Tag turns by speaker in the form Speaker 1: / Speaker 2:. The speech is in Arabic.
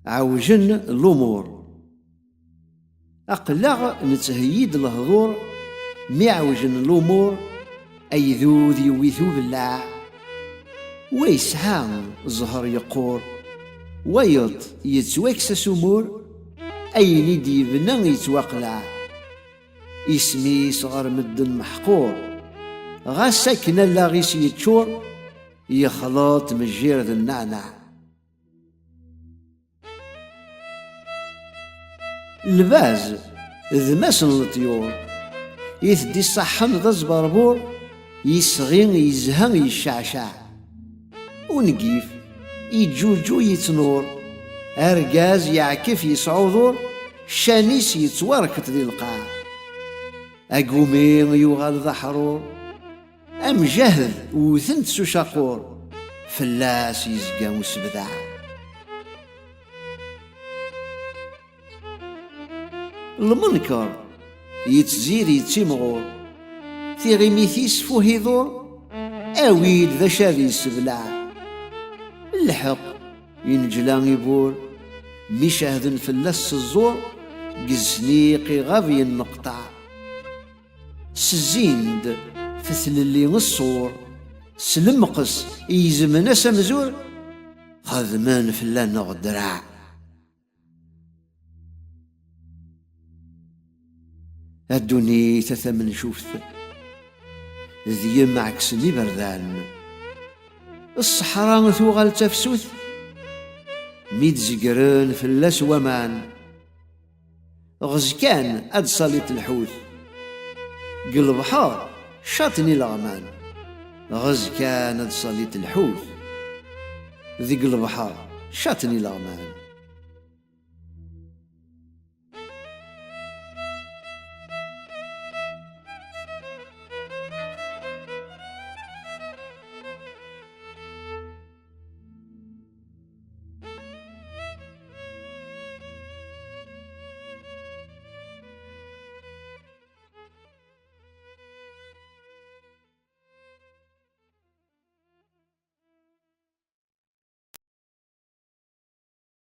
Speaker 1: عوجن الأمور. أقلع نتهيد الهضور مي عوجن الأمور أيذوذ يويثو بالله. ويسحان الزهر يقور ويض يتوكس سمور أين ديبنا يتوقلع. اسمي صغر مدن محقور غاسكنا لاغيس يتشور يخلط مجير ذا النعنع. الباز ذماسن الطيور يثدي الصحن ذا الزبربور يصغين يزهن يشعشع. ونقيف يجوجو يتنور أرجاز يعكف يصعوذور شانيس يتوركت ذي القاع. أقومين يوغال ذا حرور أم جهد وثنت سوشاقور فلاس يزقا وسبدع. المنكر يتزير يتمغور في غيميثيس فوهيذور أويل ذا شاذي السبلع. الحق ينجلان يبور مشاهد فلاس الزور قزنيقي غافي النقطع. سزيند فثل اللي الصور سلمقص يزمنا سمزور خذمان فلان غدرع. الدنيا تثمن شوفت ذي معكسني بردان. الصحراء ثوغل تفسوث ميد زقران فلاس ومان. غزكان أد صليت الحوث قلب حار شاطني الغمان. غزكان أد صليت الحوث ذي قلب حار شاطني الغمان.